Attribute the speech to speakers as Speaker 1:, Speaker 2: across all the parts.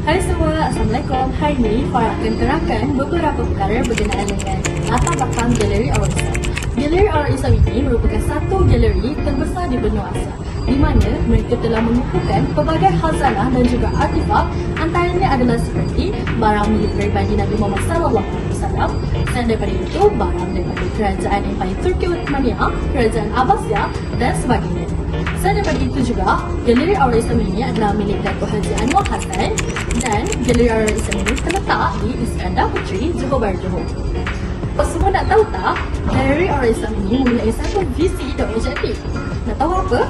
Speaker 1: Hai semua, Assalamualaikum. Hari ini Farah akan terangkan beberapa perkara berkenaan dengan latar belakang Galeri Aura Islam. Galeri Aura Islam ini merupakan satu galeri terbesar di benua Asia, di mana mereka telah mengumpulkan pelbagai khazanah dan juga artifak, antaranya adalah seperti barang milik pribadi Nabi Muhammad SAW, selain daripada itu barang daripada kerajaan Empire Turki Uthmaniyah, kerajaan Abbasiyah dan sebagainya. Selain daripada itu juga, Galeri Aura Islam ini adalah milik Datuk Haji Anwar Hassan dan Galeri Aura Islam ini terletak di Iskandar Puteri, Johor Bahru, Johor. Semua nak tahu tak, Galeri Aura Islam ini mempunyai satu visi dan objektif. Nak tahu apa?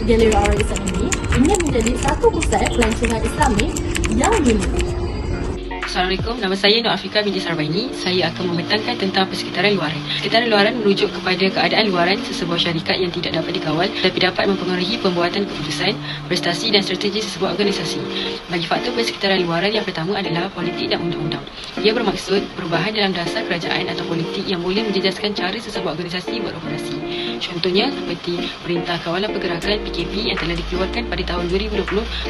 Speaker 1: Galeri Aura Islam ini ingin menjadi satu pusat pelancongan Islami yang unik.
Speaker 2: Assalamualaikum, nama saya Nur Afrika binti Sarbaini. Saya akan membentangkan tentang persekitaran luaran. Persekitaran luaran merujuk kepada keadaan luaran sesebuah syarikat yang tidak dapat dikawal tapi dapat mempengaruhi pembuatan keputusan, prestasi dan strategi sesebuah organisasi. Bagi faktor persekitaran luaran, yang pertama adalah politik dan undang-undang. Ia bermaksud perubahan dalam dasar kerajaan atau politik yang boleh menjejaskan cara sesebuah organisasi beroperasi. Contohnya seperti Perintah Kawalan Pergerakan PKP yang telah dikeluarkan pada tahun 2020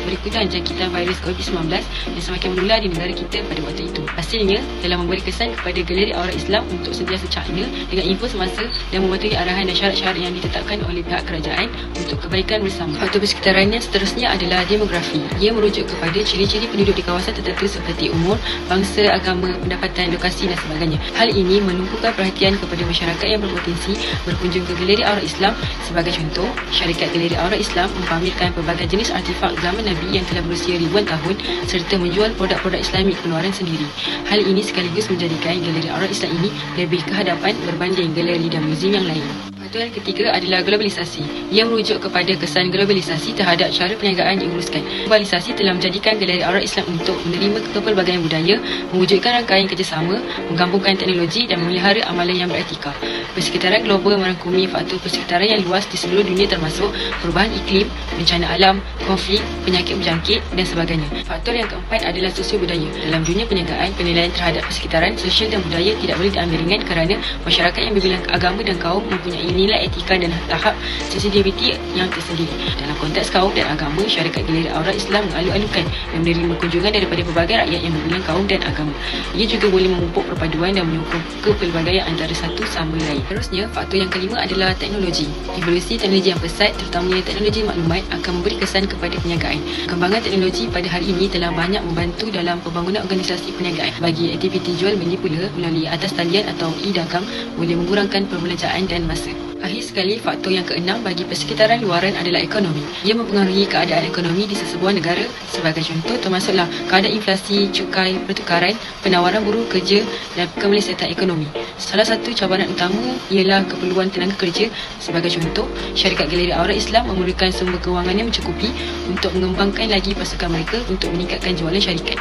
Speaker 2: berikutan jangkitan virus COVID-19 yang semakin menular di negara kita pada waktu itu. Hasilnya telah memberi kesan kepada Galeri Aura Islam untuk sentiasa cakna dengan info semasa dan mematuhi arahan dan syarat-syarat yang ditetapkan oleh pihak kerajaan untuk kebaikan bersama. Faktor persekitarannya seterusnya adalah demografi. Ia merujuk kepada ciri-ciri penduduk di kawasan tertentu seperti umur, bangsa, agama, pendapatan, lokasi dan sebagainya. Hal ini menumpukan perhatian kepada masyarakat yang berpotensi berkunjung ke Galeri Aura Islam. Sebagai contoh, syarikat Galeri Aura Islam mempamerkan pelbagai jenis artifak zaman Nabi yang telah berusia ribuan tahun serta menjual produk-produk Islamik keluaran sendiri. Hal ini sekaligus menjadikan Galeri Aura Islam ini lebih ke hadapan berbanding galeri dan muzium yang lain. Faktor yang ketiga adalah globalisasi. Ia merujuk kepada kesan globalisasi terhadap cara perniagaan diuruskan. Globalisasi telah menjadikan Galeri Aura Islam untuk menerima kepelbagaian budaya, mewujudkan rangkaian kerjasama, menggabungkan teknologi dan memelihara amalan yang beretika. Persekitaran global merangkumi faktor persekitaran yang luas di seluruh dunia termasuk perubahan iklim, bencana alam, konflik, penyakit berjangkit dan sebagainya. Faktor yang keempat adalah sosio budaya. Dalam dunia perniagaan, penilaian terhadap persekitaran, sosial dan budaya tidak boleh diambil ringan kerana masyarakat yang berbilang agama dan kaum mempunyai nilai etika dan tahap sensitiviti yang tersendiri. Dalam konteks kaum dan agama, syarikat Galeri Aura Islam mengalu-alukan dan menerima kunjungan daripada pelbagai rakyat yang berbilang kaum dan agama. Ia juga boleh memupuk perpaduan dan menyokong kepelbagaian antara satu sama lain. Terusnya, faktor yang kelima adalah teknologi. Evolusi teknologi yang pesat, terutamanya teknologi maklumat, akan memberi kesan kepada perniagaan. Kembangan teknologi pada hari ini telah banyak membantu dalam pembangunan organisasi perniagaan. Bagi aktiviti jual beli pula melalui atas talian atau e-dagang boleh mengurangkan perbelanjaan dan masa. Akhir sekali, faktor yang keenam bagi persekitaran luaran adalah ekonomi. Ia mempengaruhi keadaan ekonomi di sesebuah negara. Sebagai contoh, termasuklah keadaan inflasi, cukai, pertukaran, penawaran buruh kerja dan kemelesetan ekonomi. Salah satu cabaran utama ialah keperluan tenaga kerja. Sebagai contoh, syarikat Galeri Aura Islam memerlukan sumber kewangan yang mencukupi untuk mengembangkan lagi pasukan mereka untuk meningkatkan jualan syarikat.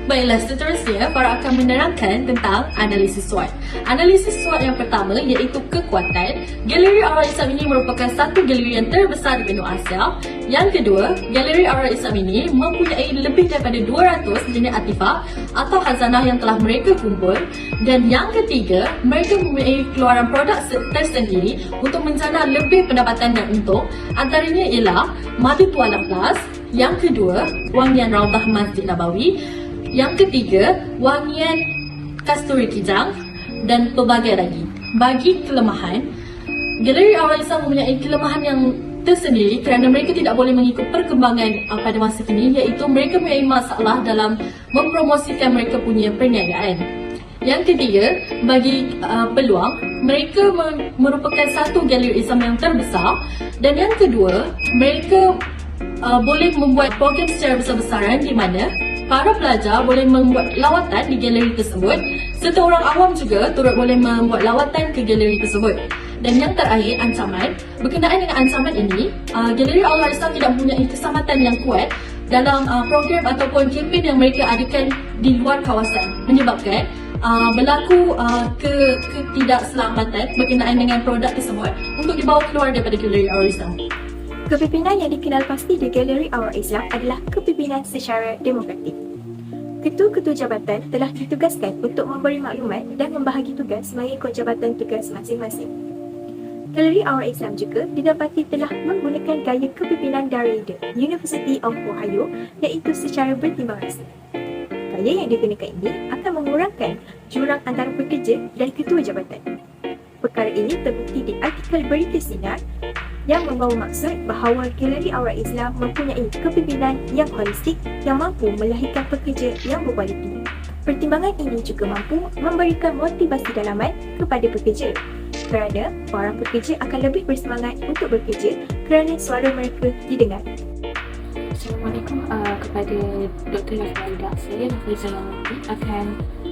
Speaker 1: Baiklah, seterusnya Farah akan menerangkan tentang analisis SWOT. Analisis SWOT yang pertama iaitu kekuatan. Galeri Aura Islam ini merupakan satu galeri yang terbesar di benua Asia. Yang kedua, Galeri Aura Islam ini mempunyai lebih daripada 200 jenis artifak atau khazanah yang telah mereka kumpul. Dan yang ketiga, mereka mempunyai keluaran produk tersendiri untuk menjana lebih pendapatan dan untung. Antaranya ialah madu tualang plus. Yang kedua, wangian Raudah Masjid Nabawi. Yang ketiga, wangian kasturi kijang dan pelbagai lagi. Bagi kelemahan, Galeri Aura Islam mempunyai kelemahan yang tersendiri kerana mereka tidak boleh mengikut perkembangan pada masa kini, iaitu mereka mempunyai masalah dalam mempromosikan mereka punya perniagaan. Yang ketiga, bagi peluang, mereka merupakan satu galeri Islam yang terbesar. Dan yang kedua, mereka boleh membuat program secara besar-besaran di mana para pelajar boleh membuat lawatan di galeri tersebut serta orang awam juga turut boleh membuat lawatan ke galeri tersebut. Dan yang terakhir, ancaman. Berkenaan dengan ancaman ini, Galeri Aura Islam tidak mempunyai keselamatan yang kuat dalam program ataupun kempen yang mereka adakan di luar kawasan, menyebabkan berlaku ketidakselamatan berkenaan dengan produk tersebut untuk dibawa keluar daripada Galeri Aura Islam.
Speaker 3: Kepimpinan yang dikenal pasti di Galeri Aura Islam adalah kepimpinan secara demokratik. Ketua-ketua jabatan telah ditugaskan untuk memberi maklumat dan membahagi tugas mengikut jabatan tugas masing-masing. Galeri Aura Islam juga didapati telah menggunakan gaya kepimpinan dari The University of Ohio, iaitu secara bertimbang rasa. gaya yang digunakan ini akan mengurangkan jurang antara pekerja dan ketua jabatan. Perkara ini terbukti di artikel Berita Sinar yang membawa maksud bahawa Galeri Aurat Islam mempunyai kepimpinan yang holistik yang mampu melahirkan pekerja yang berkualiti. Pertimbangan ini juga mampu memberikan motivasi dalaman kepada pekerja kerana para pekerja akan lebih bersemangat untuk bekerja kerana suara mereka didengar.
Speaker 4: Assalamualaikum kepada Dr. Lafaida. Saya Nafizah Lamati akan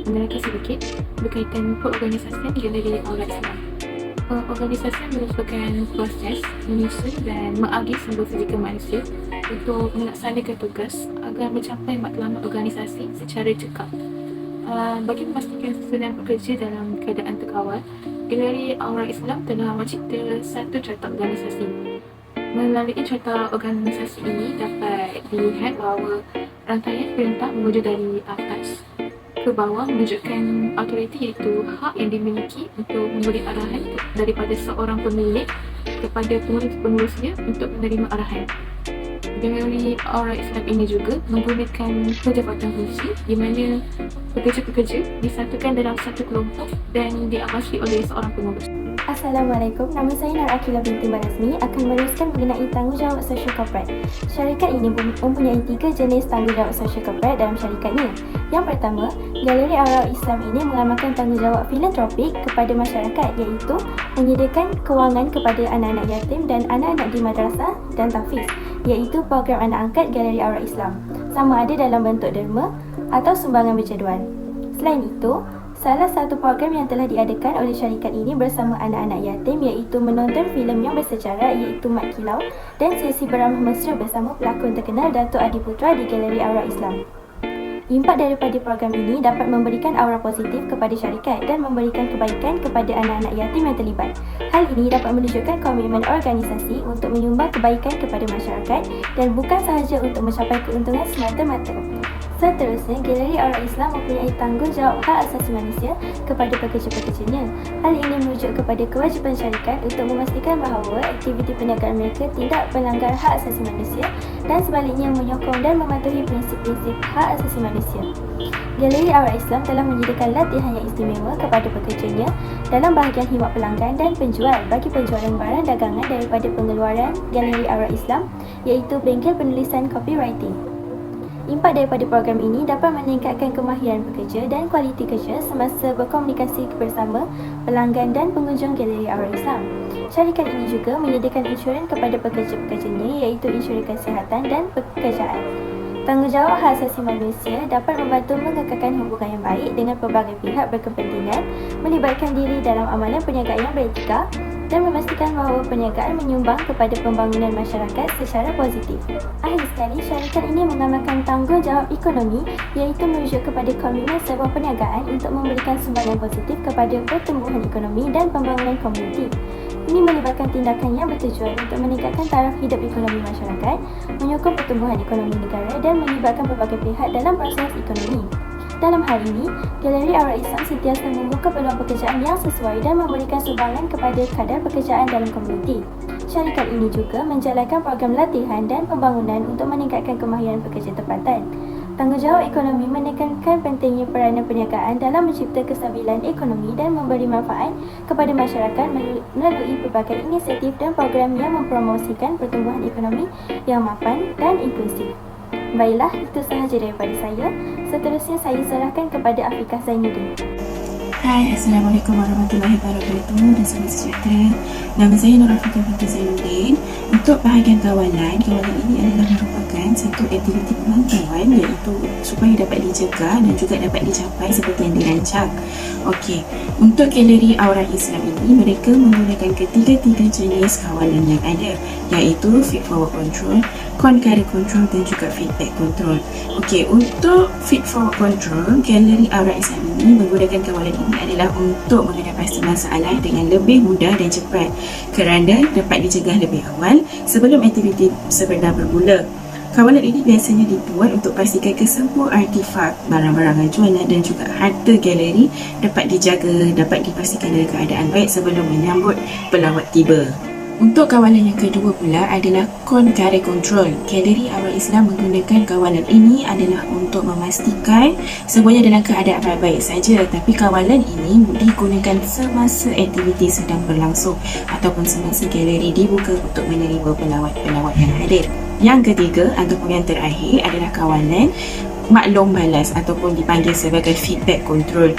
Speaker 4: menerangkan sedikit berkaitan pengorganisasian Galeri Aurat Islam. Pengorganisasian merupakan proses menyusun dan mengagih sumber fizikal manusia untuk melaksanakan tugas agar mencapai matlamat organisasi secara cekap. Bagi memastikan susunan pekerja dalam keadaan terkawal, Galeri Aurat Islam telah mencipta satu carta organisasi. Melalui carta organisasi ini dapat dilihat bahawa rantaian perintah menuju dari atas ke bawah menunjukkan autoriti, iaitu hak yang dimiliki untuk memberi arahan daripada seorang pemilik kepada pengurus-pengurusnya untuk menerima arahan. Galeri Aurat Islam ini juga menggunakan pejabatan fungsi di mana pekerja-pekerja disatukan dalam satu kelompok dan diawasi oleh seorang pengurus.
Speaker 5: Assalamualaikum, nama saya Nur Akilah binti Barazmi akan meneruskan mengenai tanggungjawab sosial korporat. Syarikat ini mempunyai 3 jenis tanggungjawab sosial korporat dalam syarikatnya. Yang pertama, Galeri Aurat Islam ini mengamalkan tanggungjawab filantropik kepada masyarakat, iaitu menyediakan kewangan kepada anak-anak yatim dan anak-anak di madrasah dan tahfiz, iaitu program anak angkat Galeri Aurat Islam, sama ada dalam bentuk derma atau sumbangan berjadual. Selain itu, salah satu program yang telah diadakan oleh syarikat ini bersama anak-anak yatim iaitu menonton filem yang bersejarah iaitu Mat Kilau dan sesi beramah mesra bersama pelakon terkenal Datuk Adi Putra di Galeri Aurat Islam. Impak daripada program ini dapat memberikan aura positif kepada syarikat dan memberikan kebaikan kepada anak-anak yatim yang terlibat. Hal ini dapat menunjukkan komitmen organisasi untuk menyumbang kebaikan kepada masyarakat dan bukan sahaja untuk mencapai keuntungan semata-mata. Seterusnya, Galeri Aurat Islam mempunyai tanggungjawab hak asasi manusia kepada pekerja-pekerjanya. Hal ini merujuk kepada kewajipan syarikat untuk memastikan bahawa aktiviti perniagaan mereka tidak melanggar hak asasi manusia dan sebaliknya menyokong dan mematuhi prinsip-prinsip hak asasi manusia. Galeri Aurat Islam telah menyediakan latihan yang istimewa kepada pekerjanya dalam bahagian khidmat pelanggan dan penjual bagi penjualan barang dagangan daripada pengeluaran Galeri Aurat Islam iaitu bengkel penulisan copywriting. Impak daripada program ini dapat meningkatkan kemahiran pekerja dan kualiti kerja semasa berkomunikasi bersama pelanggan dan pengunjung Galeri Aurat Islam. Syarikat ini juga menyediakan insurans kepada pekerja-pekerjanya iaitu insurans kesihatan dan pekerjaan. Tanggungjawab hak asasi manusia dapat membantu mengekalkan hubungan yang baik dengan pelbagai pihak berkepentingan, melibatkan diri dalam amalan perniagaan yang beretika dan memastikan bahawa perniagaan menyumbang kepada pembangunan masyarakat secara positif. Akhir sekali, syarikat ini mengamalkan tanggungjawab ekonomi iaitu merujuk kepada komitmen sebuah perniagaan untuk memberikan sumbangan positif kepada pertumbuhan ekonomi dan pembangunan komuniti. Ini melibatkan tindakan yang bertujuan untuk meningkatkan taraf hidup ekonomi masyarakat, menyokong pertumbuhan ekonomi negara dan melibatkan berbagai pihak dalam proses ekonomi. Dalam hal ini, Galeri Aurat Islam sentiasa membuka peluang pekerjaan yang sesuai dan memberikan sumbangan kepada kadar pekerjaan dalam komuniti. Syarikat ini juga menjalankan program latihan dan pembangunan untuk meningkatkan kemahiran pekerja tempatan. Tanggungjawab ekonomi menekankan pentingnya peranan perniagaan dalam mencipta kestabilan ekonomi dan memberi manfaat kepada masyarakat melalui pelbagai inisiatif dan program yang mempromosikan pertumbuhan ekonomi yang mapan dan inklusif. Baiklah, itu sahaja daripada saya. Seterusnya saya serahkan kepada Afiqah Zainuddin.
Speaker 6: Hai, Assalamualaikum warahmatullahi wabarakatuh dan selamat sejahtera. Nama saya Nur Afiqah binti Zainuddin. Untuk bahagian kawalan ini adalah merupakan satu aktiviti pemantauan iaitu supaya dapat dicegah dan juga dapat dicapai seperti yang dirancang. Okey, untuk Galeri Aurat Islam ini mereka menggunakan ketiga-tiga jenis kawalan yang ada iaitu feed forward control, concurrent control dan juga feedback control. Okey, untuk feed forward control, Galeri Aurat Islam ini menggunakan kawalan ini adalah untuk mengatasi masalah dengan lebih mudah dan cepat kerana dapat dicegah lebih awal sebelum aktiviti sebenar bermula. Kawalan ini biasanya dibuat untuk pastikan kesemua artifak, barang-barang jualan dan juga harta galeri dapat dijaga, dapat dipastikan dalam keadaan baik sebelum menyambut pelawat tiba. Untuk kawalan yang kedua pula adalah concurrent control. Galeri Awal Islam menggunakan kawalan ini adalah untuk memastikan semuanya dalam keadaan baik-baik saja, tapi kawalan ini digunakan semasa aktiviti sedang berlangsung ataupun semasa galeri dibuka untuk menerima pelawat-pelawat yang hadir. Yang ketiga ataupun yang terakhir adalah kawalan maklum balas ataupun dipanggil sebagai feedback control.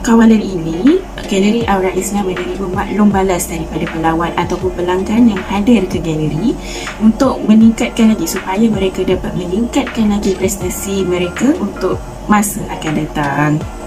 Speaker 6: Kawalan ini, Galeri Awal Islam menerima maklum balas daripada pelawat ataupun pelanggan yang hadir ke galeri untuk meningkatkan lagi supaya mereka dapat meningkatkan lagi prestasi mereka untuk masa akan datang.